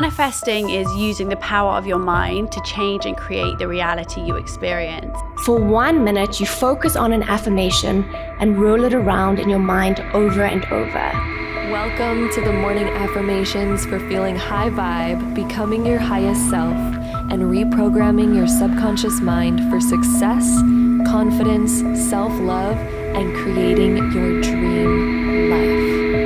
Manifesting is using the power of your mind to change and create the reality you experience. For 1 minute, you focus on an affirmation and roll it around in your mind over and over. Welcome to the morning affirmations for feeling high vibe, becoming your highest self, and reprogramming your subconscious mind for success, confidence, self-love, and creating your dream life.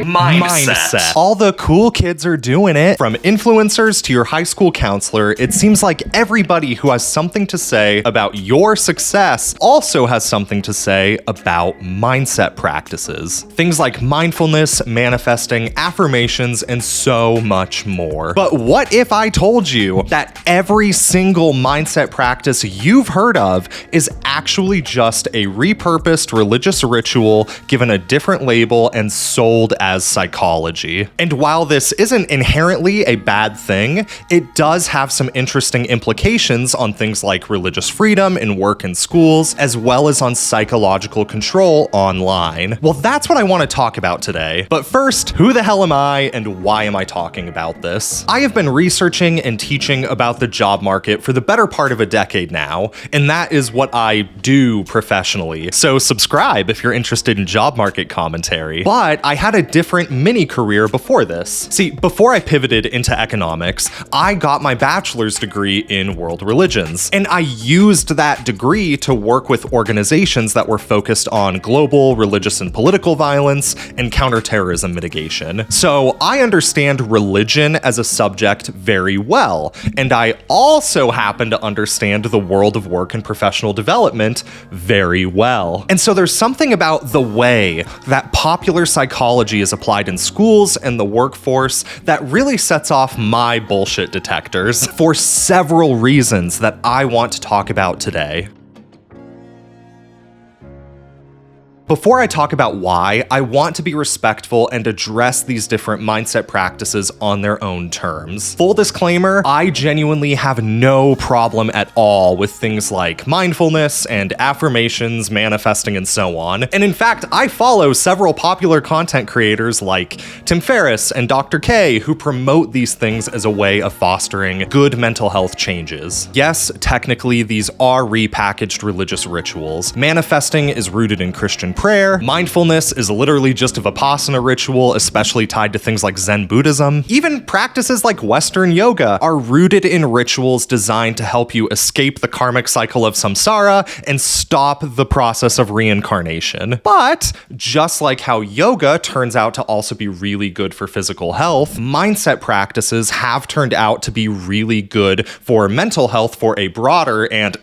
Mindset. All the cool kids are doing it. From influencers to your high school counselor, it seems like everybody who has something to say about your success also has something to say about mindset practices. Things like mindfulness, manifesting, affirmations, and so much more. But what if I told you that every single mindset practice you've heard of is actually just a repurposed religious ritual given a different label and sold as psychology? And while this isn't inherently a bad thing, it does have some interesting implications on things like religious freedom in work and schools, as well as on psychological control online. Well, that's what I want to talk about today. But first, who the hell am I and why am I talking about this? I have been researching and teaching about the job market for the better part of a decade now, and that is what I do professionally. So subscribe if you're interested in job market commentary. But I had a different mini career before this. See, before I pivoted into economics, I got my bachelor's degree in world religions, and I used that degree to work with organizations that were focused on global religious and political violence and counterterrorism mitigation. So I understand religion as a subject very well, and I also happen to understand the world of work and professional development very well. And so there's something about the way that popular psychology is applied in schools and the workforce that really sets off my bullshit detectors for several reasons that I want to talk about today. Before I talk about why, I want to be respectful and address these different mindset practices on their own terms. Full disclaimer, I genuinely have no problem at all with things like mindfulness and affirmations, manifesting, and so on. And in fact, I follow several popular content creators like Tim Ferriss and Dr. K who promote these things as a way of fostering good mental health changes. Yes, technically, these are repackaged religious rituals. Manifesting is rooted in Christian prayer. Mindfulness is literally just a Vipassana ritual, especially tied to things like Zen Buddhism. Even practices like Western yoga are rooted in rituals designed to help you escape the karmic cycle of samsara and stop the process of reincarnation. But just like how yoga turns out to also be really good for physical health, mindset practices have turned out to be really good for mental health for a broader and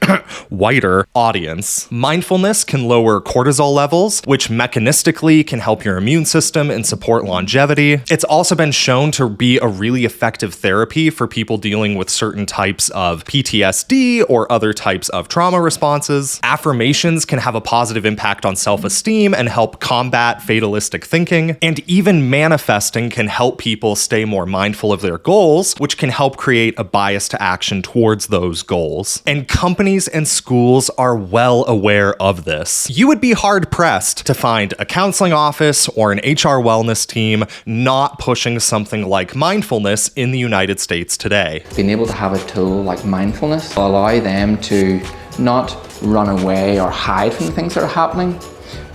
wider audience. Mindfulness can lower cortisol levels, which mechanistically can help your immune system and support longevity. It's also been shown to be a really effective therapy for people dealing with certain types of PTSD or other types of trauma responses. Affirmations can have a positive impact on self-esteem and help combat fatalistic thinking. And even manifesting can help people stay more mindful of their goals, which can help create a bias to action towards those goals. And companies and schools are well aware of this. You would be hard-pressed to find a counseling office or an HR wellness team not pushing something like mindfulness in the United States today. Being able to have a tool like mindfulness will allow them to not run away or hide from the things that are happening,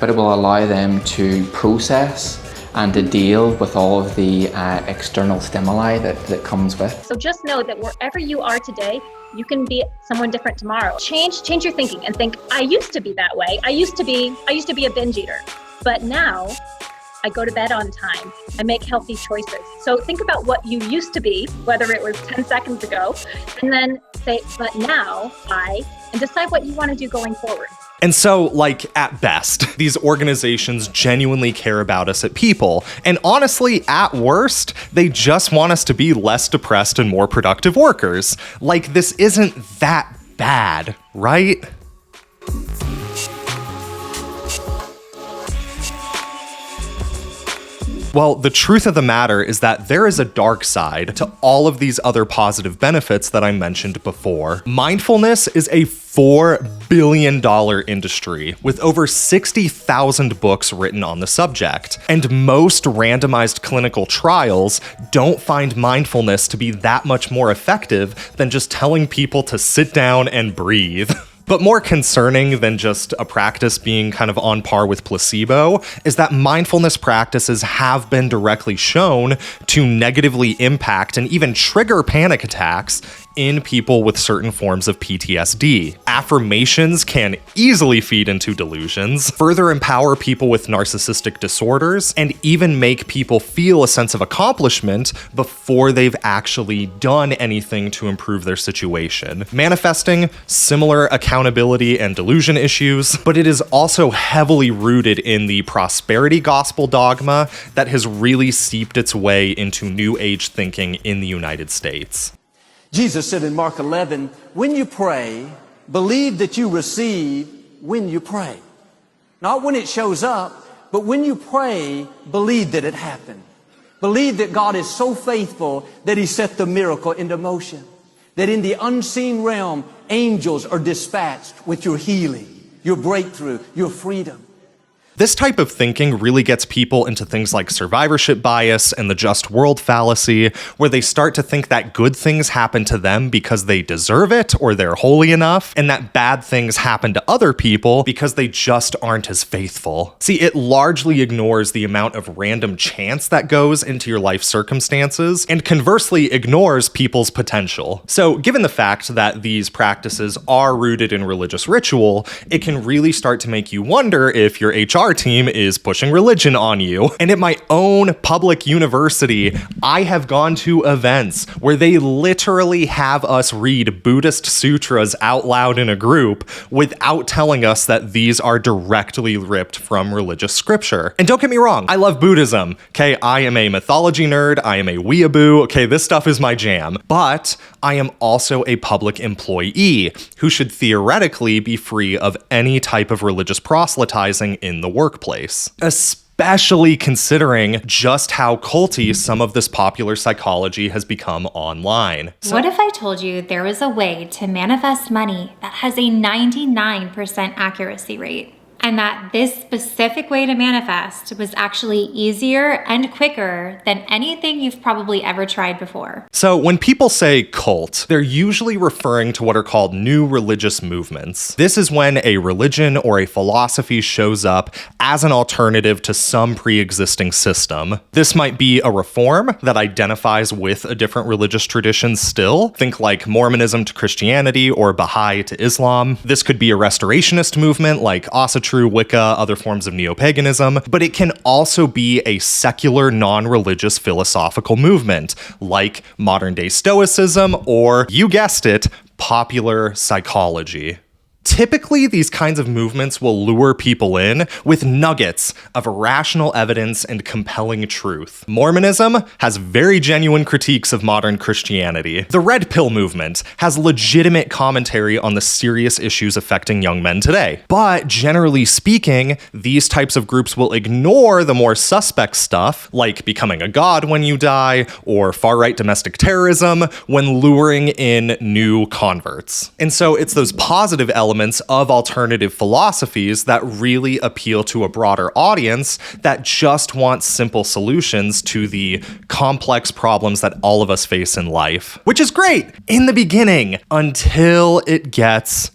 but it will allow them to process and to deal with all of the external stimuli that comes with. So just know that wherever you are today, you can be someone different tomorrow. Change your thinking and think, I used to be that way. I used to be a binge eater, but now I go to bed on time. I make healthy choices. So think about what you used to be, whether it was 10 seconds ago, and then say, but now and decide what you want to do going forward. And so, like, at best, these organizations genuinely care about us at People. And honestly, at worst, they just want us to be less depressed and more productive workers. Like, this isn't that bad, right? Well, the truth of the matter is that there is a dark side to all of these other positive benefits that I mentioned before. Mindfulness is a $4 billion industry with over 60,000 books written on the subject. And most randomized clinical trials don't find mindfulness to be that much more effective than just telling people to sit down and breathe. But more concerning than just a practice being kind of on par with placebo is that mindfulness practices have been directly shown to negatively impact and even trigger panic attacks in people with certain forms of PTSD. Affirmations can easily feed into delusions, further empower people with narcissistic disorders, and even make people feel a sense of accomplishment before they've actually done anything to improve their situation, manifesting similar accountability and delusion issues. But it is also heavily rooted in the prosperity gospel dogma that has really seeped its way into New Age thinking in the United States. Jesus said in Mark 11, when you pray, believe that you receive when you pray. Not when it shows up, but when you pray, believe that it happened. Believe that God is so faithful that He set the miracle into motion. That in the unseen realm, angels are dispatched with your healing, your breakthrough, your freedom. This type of thinking really gets people into things like survivorship bias and the just world fallacy, where they start to think that good things happen to them because they deserve it or they're holy enough, and that bad things happen to other people because they just aren't as faithful. See, it largely ignores the amount of random chance that goes into your life circumstances, and conversely ignores people's potential. So, given the fact that these practices are rooted in religious ritual, it can really start to make you wonder if your HR team is pushing religion on you. And at my own public university, I have gone to events where they literally have us read Buddhist sutras out loud in a group without telling us that these are directly ripped from religious scripture. And don't get me wrong, I love Buddhism. Okay, I am a mythology nerd, I am a weeaboo, okay, this stuff is my jam. But I am also a public employee who should theoretically be free of any type of religious proselytizing in the workplace, especially considering just how culty some of this popular psychology has become online. What if I told you there was a way to manifest money that has a 99% accuracy rate? And that this specific way to manifest was actually easier and quicker than anything you've probably ever tried before. So when people say cult, they're usually referring to what are called new religious movements. This is when a religion or a philosophy shows up as an alternative to some pre-existing system. This might be a reform that identifies with a different religious tradition still. Think like Mormonism to Christianity or Baha'i to Islam. This could be a restorationist movement like Asatru, Wicca, other forms of neo-paganism, but it can also be a secular, non-religious philosophical movement, like modern-day Stoicism or, you guessed it, popular psychology. Typically, these kinds of movements will lure people in with nuggets of rational evidence and compelling truth. Mormonism has very genuine critiques of modern Christianity. The Red Pill movement has legitimate commentary on the serious issues affecting young men today. But generally speaking, these types of groups will ignore the more suspect stuff, like becoming a god when you die, or far-right domestic terrorism, when luring in new converts. And so it's those positive elements of alternative philosophies that really appeal to a broader audience that just wants simple solutions to the complex problems that all of us face in life. Which is great in the beginning until it gets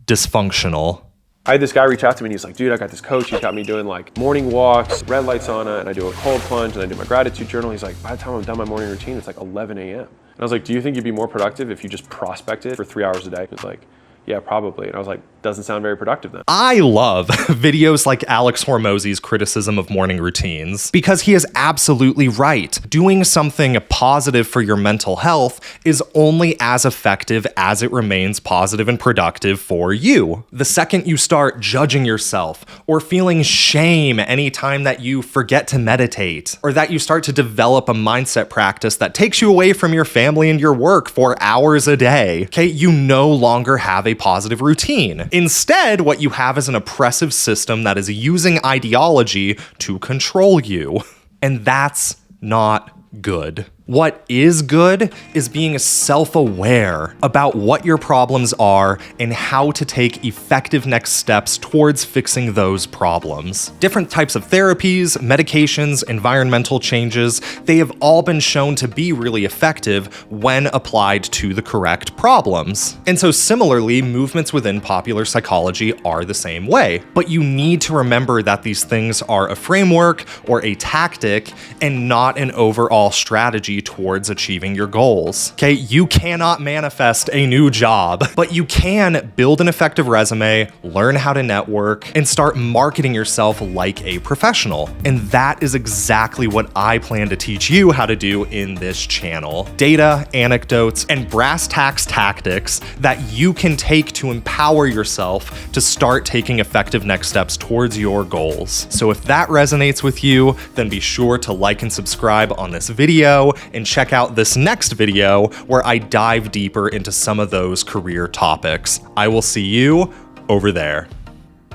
dysfunctional. I had this guy reach out to me and he's like, dude, I got this coach. He's got me doing like morning walks, red light sauna, and I do a cold plunge and I do my gratitude journal. He's like, by the time I'm done my morning routine, it's like 11 a.m. And I was like, do you think you'd be more productive if you just prospected for 3 hours a day? He was like, yeah, probably. And I was like, doesn't sound very productive then. I love videos like Alex Hormozy's criticism of morning routines because he is absolutely right. Doing something positive for your mental health is only as effective as it remains positive and productive for you. The second you start judging yourself or feeling shame anytime that you forget to meditate, or that you start to develop a mindset practice that takes you away from your family and your work for hours a day, okay, you no longer have a positive routine. Instead, what you have is an oppressive system that is using ideology to control you. And that's not good. What is good is being self-aware about what your problems are and how to take effective next steps towards fixing those problems. Different types of therapies, medications, environmental changes, they have all been shown to be really effective when applied to the correct problems. And so similarly, movements within popular psychology are the same way. But you need to remember that these things are a framework or a tactic and not an overall strategy towards achieving your goals. Okay, you cannot manifest a new job, but you can build an effective resume, learn how to network, and start marketing yourself like a professional. And that is exactly what I plan to teach you how to do in this channel. Data, anecdotes, and brass tacks tactics that you can take to empower yourself to start taking effective next steps towards your goals. So if that resonates with you, then be sure to like and subscribe on this video and check out this next video where I dive deeper into some of those career topics. I will see you over there.